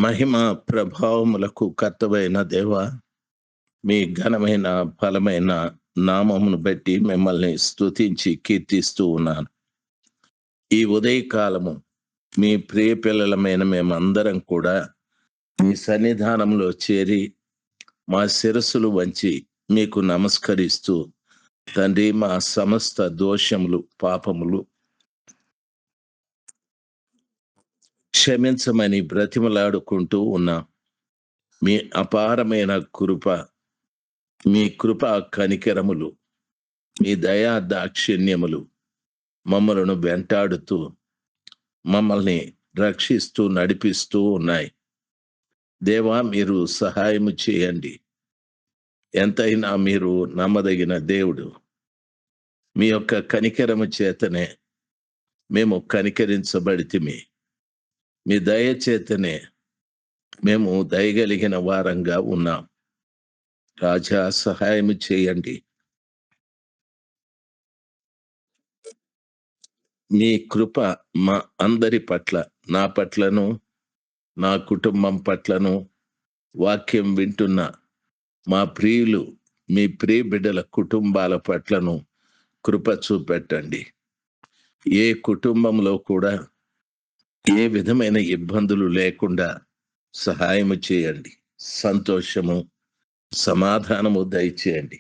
మహిమ ప్రభావములకు కర్తవైన దేవ, మీ ఘనమైన ఫలమైన నామమును బట్టి మిమ్మల్ని స్తుతించి కీర్తిస్తూ ఉన్నాను. ఈ ఉదయకాలము మీ ప్రియ పిల్లలమైన మేమందరం కూడా మీ సన్నిధానంలో చేరి మా శిరస్సులు వంచి మీకు నమస్కరిస్తూ, తండ్రి, మా సమస్త దోషములు పాపములు క్షమించమని బ్రతిమలాడుకుంటూ ఉన్నాం. మీ అపారమైన కృప, మీ కృపా కనికరములు, మీ దయా దాక్షిణ్యములు మమ్మలను వెంటాడుతూ మమ్మల్ని రక్షిస్తూ నడిపిస్తూ ఉన్నాయి. దేవా, మీరు సహాయము చేయండి. ఎంతైనా మీరు నమ్మదగిన దేవుడు. మీ యొక్క కనికరము చేతనే మేము కనికరించబడితిమి. మీ దయ చేతనే మేము దయగలిగిన వారంగా ఉన్నాం. రాజా, సహాయము చేయండి. మీ కృప మా అందరి పట్ల, నా పట్లను, నా కుటుంబం పట్లను, వాక్యం వింటున్న మా ప్రియులు, మీ ప్రియ బిడ్డల కుటుంబాల పట్లను కృప చూపెట్టండి. ఏ కుటుంబంలో కూడా ఏ విధమైన ఇబ్బందులు లేకుండా సహాయము చేయండి. సంతోషము, సమాధానము దయచేయండి.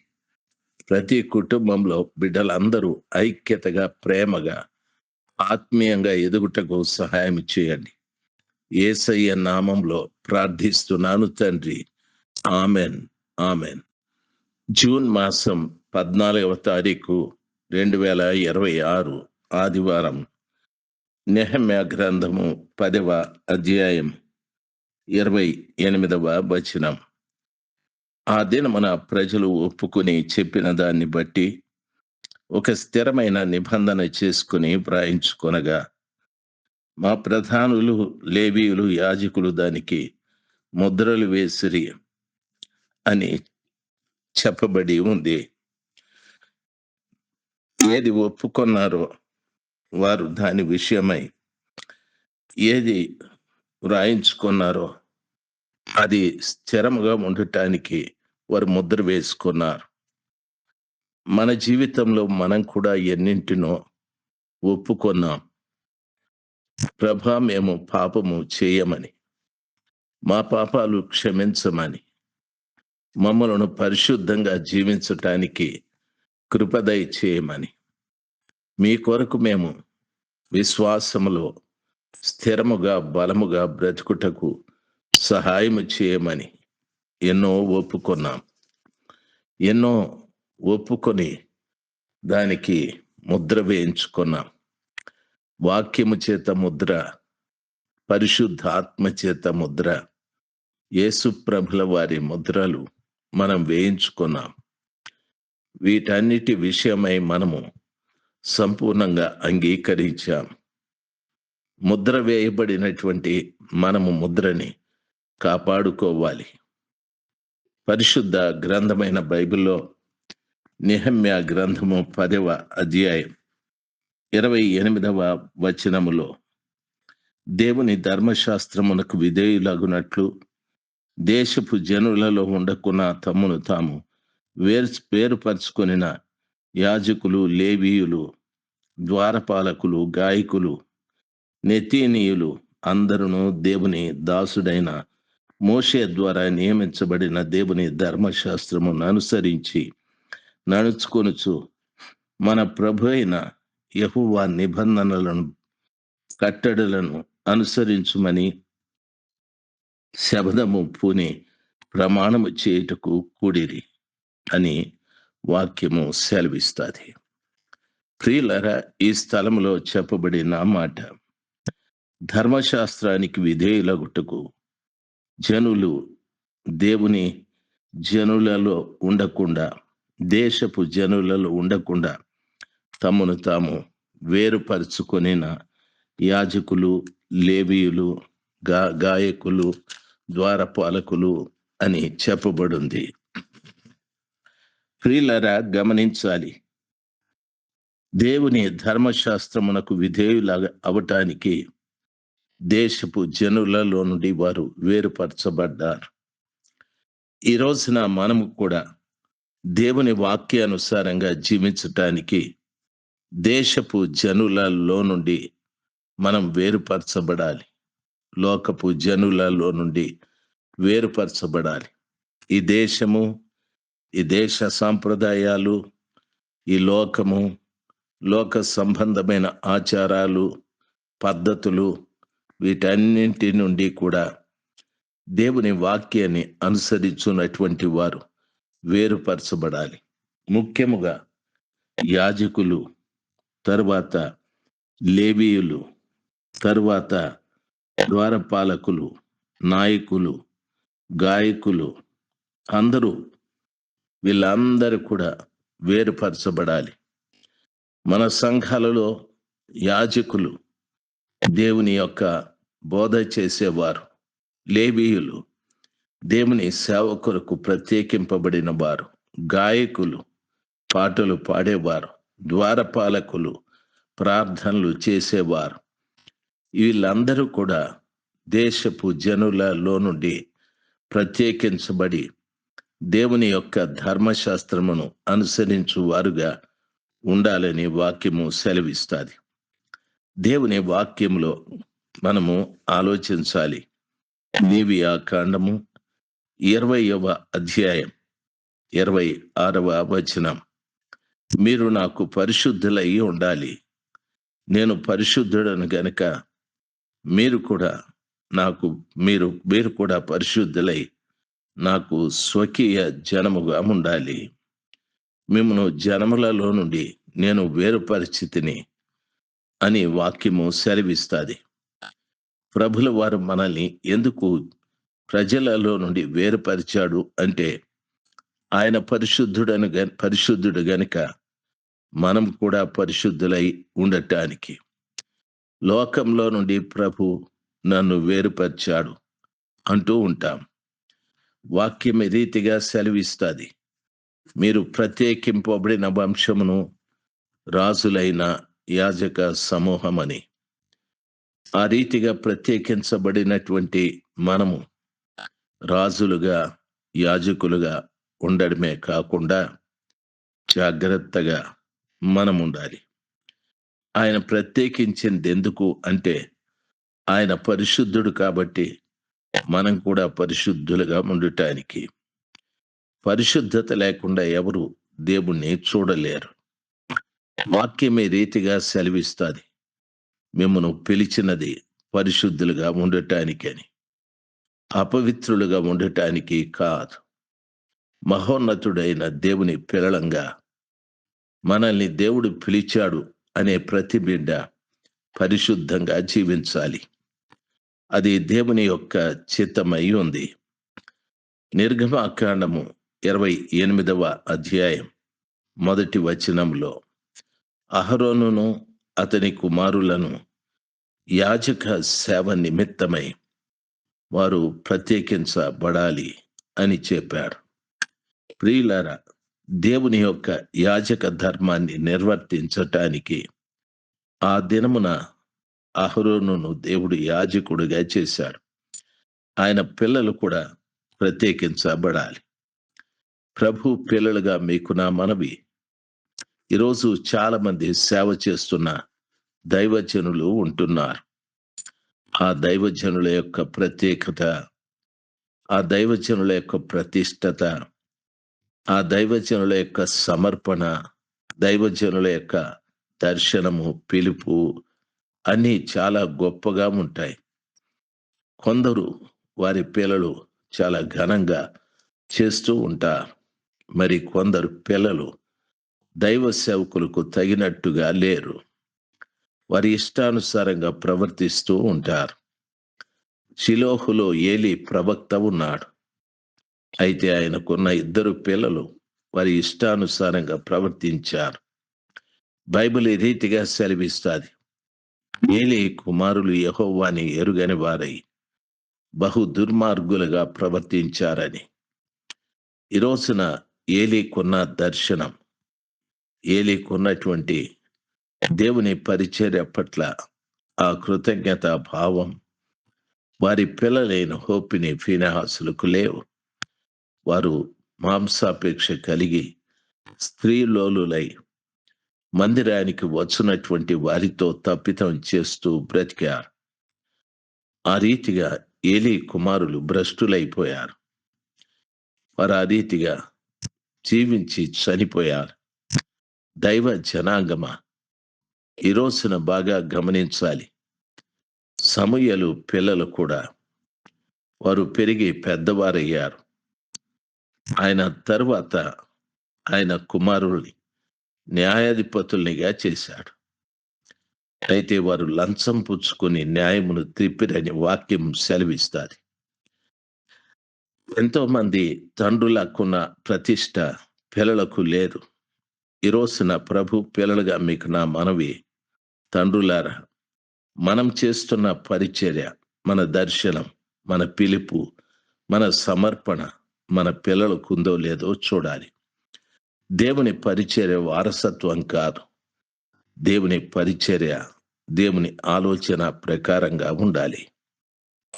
ప్రతి కుటుంబంలో బిడ్డలందరూ ఐక్యతగా, ప్రేమగా, ఆత్మీయంగా ఎదుగుటకు సహాయం చేయండి. యేసయ్య నామంలో ప్రార్థిస్తున్నాను తండ్రి. Amen, amen. జూన్ మాసం 14వ తారీఖు 2026 ఆదివారం. నెహెమ్యా గ్రంథము 10వ అధ్యాయం 28వ వచనం. ఆ దినమున ప్రజలు ఒప్పుకుని చెప్పిన దాన్ని బట్టి ఒక స్థిరమైన నిబంధన చేసుకుని వ్రాయించుకొనగా, మా ప్రధానులు, లేవీయులు, యాజకులు దానికి ముద్రలు వేసిరి అని చెప్పబడి ఉంది. ఏది ఒప్పుకొన్నారో వారు దాని విషయమై ఏది వ్రాయించుకున్నారో అది స్థిరముగా ఉండటానికి వారు ముద్ర వేసుకున్నారు. మన జీవితంలో మనం కూడా ఎన్నింటినో ఒప్పుకొన్నాం. ప్రభా, మేము పాపము చేయమని, మా పాపాలు క్షమించమని, మమ్మలను పరిశుద్ధంగా జీవించటానికి కృపదయ చేయమని, మీ కొరకు మేము విశ్వాసములో స్థిరముగా, బలముగా బ్రతుకుటకు సహాయము చేయమని ఎన్నో ఒప్పుకున్నాం. ఎన్నో ఒప్పుకొని దానికి ముద్ర వేయించుకున్నాం. వాక్యము చేత ముద్ర, పరిశుద్ధ ఆత్మ చేత ముద్ర, యేసు ప్రభుల వారి ముద్రలు మనం వేయించుకున్నాం. వీటన్నిటి విషయమై మనము సంపూర్ణంగా అంగీకరించాం. ముద్ర వేయబడినటువంటి మనము ముద్రని కాపాడుకోవాలి. పరిశుద్ధ గ్రంథమైన బైబిల్లో నెహెమ్యా గ్రంథము 10వ అధ్యాయం 28వ వచనములో, దేవుని ధర్మశాస్త్రమునకు విధేయులగునట్లు దేశపు జనులలో ఉండకున్న తమ్మును తాము వేరుపరుచుకొనిన యాజకులు, లేవీయులు, ద్వారపాలకులు, గాయకులు, నెతీనీయులు అందరూ దేవుని దాసుడైన మోషే ద్వారా నియమించబడిన దేవుని ధర్మశాస్త్రమును అనుసరించి నడుచుకొనుచు మన ప్రభు అయిన యెహోవా నిబంధనలను, కట్టడలను అనుసరించుమని శబదము పూని ప్రమాణము చేయుటకు కూడిరి అని వాక్యము సెలవిస్తుంది. ప్రియులారా, ఈ స్థలంలో చెప్పబడిన మాట, ధర్మశాస్త్రానికి విధేయులగుటకు జనులు దేవుని జనులలో ఉండకుండా, దేశపు జనులలో ఉండకుండా తమను తాము వేరుపరుచుకొనిన యాజకులు, లేవీయులు, గాయకులు, ద్వారపాలకులు అని చెప్పబడింది. ప్రియులారా, గమనించాలి. దేవుని ధర్మశాస్త్రమునకు విధేయులాగా అవటానికి దేశపు జనులలో నుండి వారు వేరుపరచబడ్డారు. ఈ రోజున మనము కూడా దేవుని వాక్యానుసారంగా జీవించటానికి దేశపు జనులలో నుండి మనం వేరుపరచబడాలి. లోకపు జనులలో నుండి వేరుపరచబడాలి. ఈ దేశము, ఈ దేశ సాంప్రదాయాలు, ఈ లోకము, లోక సంబంధమైన ఆచారాలు, పద్ధతులు, వీటన్నింటి నుండి కూడా దేవుని వాక్యాన్ని అనుసరించున్నటువంటి వారు వేరుపరచబడాలి. ముఖ్యముగా యాజకులు, తరువాత లేవీయులు, తరువాత ద్వారపాలకులు, నాయకులు, గాయకులు, అందరూ వీళ్ళందరూ కూడా వేరుపరచబడాలి. మన సంఘాలలో యాజకులు దేవుని యొక్క బోధ చేసేవారు, లేవీయులు దేవుని సేవ కొరకు ప్రత్యేకింపబడిన వారు, గాయకులు పాటలు పాడేవారు, ద్వారపాలకులు ప్రార్థనలు చేసేవారు. వీళ్ళందరూ కూడా దేశపు జనులలో నుండి ప్రత్యేకించబడి దేవుని యొక్క ధర్మశాస్త్రమును అనుసరించు వారుగా ఉండాలని వాక్యము సెలవిస్తుంది. దేవుని వాక్యంలో మనము ఆలోచించాలి. లేవియా కాండము 20వ అధ్యాయం 26వ వచనం, మీరు నాకు పరిశుద్ధులై ఉండాలి, నేను పరిశుద్ధుడను గనుక మీరు కూడా పరిశుద్ధులై నాకు స్వకీయ జనముగా ఉండాలి. మిమ్మను జనములలో నుండి నేను వేరుపరిచితిని అని వాక్యము సెలవిస్తుంది. ప్రభుల వారు మనల్ని ఎందుకు ప్రజలలో నుండి వేరుపరిచాడు అంటే ఆయన పరిశుద్ధుడు గనుక మనం కూడా పరిశుద్ధులై ఉండటానికి. లోకంలో నుండి ప్రభు నన్ను వేరుపరిచాడు అంటూ ఉంటాం. వాక్యం ఈ రీతిగా సెలవిస్తుంది, మీరు ప్రత్యేకింపబడిన వంశమును, రాజులైన యాజక సమూహమని. ఆ రీతిగా ప్రత్యేకించబడినటువంటి మనము రాజులుగా, యాజకులుగా ఉండడమే కాకుండా జాగ్రత్తగా మనం ఉండాలి. ఆయన ప్రత్యేకించింది ఎందుకు అంటే ఆయన పరిశుద్ధుడు కాబట్టి మనం కూడా పరిశుద్ధులుగా ఉండటానికి. పరిశుద్ధత లేకుండా ఎవరు దేవుణ్ణి చూడలేరు. వాక్యం ఈ రీతిగా సెలవిస్తుంది, మిమ్మను పిలిచినది పరిశుద్ధులుగా ఉండటానికని, అపవిత్రులుగా ఉండటానికి కాదు. మహోన్నతుడైన దేవుని పిల్లలంగా మనల్ని దేవుడు పిలిచాడు అనే ప్రతి బిడ్డ పరిశుద్ధంగా జీవించాలి. అది దేవుని యొక్క చిత్తమై ఉంది. నిర్గమాకాండము 28వ అధ్యాయం 1వ వచనంలో అహరోనును అతని కుమారులను యాజక సేవ నిమిత్తమై వారు ప్రత్యేకించబడాలి అని చెప్పారు. ప్రియులారా, దేవుని యొక్క యాజక ధర్మాన్ని నిర్వర్తించటానికి ఆ దినమున అహరోనును దేవుడు యాజకుడిగా చేశాడు. ఆయన పిల్లలు కూడా ప్రత్యేకించబడాలి. ప్రభు పిల్లలుగా మీకు నా మనవి, ఈరోజు చాలా మంది సేవ చేస్తున్న దైవజనులు ఉంటున్నారు. ఆ దైవజనుల యొక్క ప్రత్యేకత, ఆ దైవజనుల యొక్క ప్రతిష్టత, ఆ దైవజనుల యొక్క సమర్పణ, దైవజనుల యొక్క దర్శనము, పిలుపు అన్నీ చాలా గొప్పగా ఉంటాయి. కొందరు వారి పిల్లలు చాలా ఘనంగా చేస్తూ ఉంటారు. మరి కొందరు పిల్లలు దైవ సేవకులకు తగినట్టుగా లేరు. వారి ఇష్టానుసారంగా ప్రవర్తిస్తూ ఉంటారు. షిలోహులో ఏలీ ప్రవక్త ఉన్నాడు. అయితే ఆయనకున్న 2 పిల్లలు వారి ఇష్టానుసారంగా ప్రవర్తించారు. బైబిల్ ఈ రీతిగా సెలవిస్తుంది, ఏలీ కుమారులు యెహోవాని ఎరుగని వారై బహు దుర్మార్గులుగా ప్రవర్తించారని. ఈ రోజున ఏలీకున్న దర్శనం, ఏలీకున్నటువంటి దేవుని పరిచర్య పట్ల ఆ కృతజ్ఞత భావం, వారి పిల్లలైన హోపిని ఫీనెహాసులకు లేవు. వారు మాంసాపేక్ష కలిగి స్త్రీలోలులై మందిరానికి వచ్చినటువంటి వారితో తప్పితం చేస్తూ బ్రతికారు. ఆ రీతిగా ఏలీ కుమారులు భ్రష్టులైపోయారు. వారు ఆ రీతిగా జీవించి చనిపోయారు. దైవ జనాంగమా, ఈ రోజున బాగా గమనించాలి. సమూయేలు పిల్లలు కూడా వారు పెరిగి పెద్దవారయ్యారు. ఆయన తరువాత ఆయన కుమారుల్ని న్యాయాధిపతుల్నిగా చేశాడు. అయితే వారు లంచం పుచ్చుకొని న్యాయమును త్రిప్పిరని వాక్యం సెలవిస్తాది. ఎంతో మంది తండ్రులకున్న ప్రతిష్ట పిల్లలకు లేదు. ఈ రోజున ప్రభు పిల్లలుగా మీకు నా మనవి, తండ్రులారా, మనం చేస్తున్న పరిచర్య, మన దర్శనం, మన పిలుపు, మన సమర్పణ మన పిల్లలకు ఉందో లేదో చూడాలి. దేవుని పరిచర్య వారసత్వం కాదు. దేవుని పరిచర్య దేవుని ఆలోచన ప్రకారంగా ఉండాలి.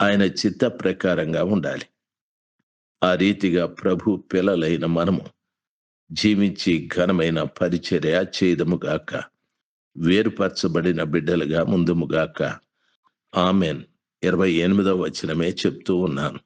ఆయన చిత్త ప్రకారంగా ఉండాలి. ఆ రీతిగా ప్రభు పిల్లలైన మనము జీవించి ఘనమైన పరిచర్య చేయదముగాక. వేరుపరచబడిన బిడ్డలుగా ముందుముగాక. ఆమెన్. 28వ వచనమే చెప్తూ ఉన్నాను.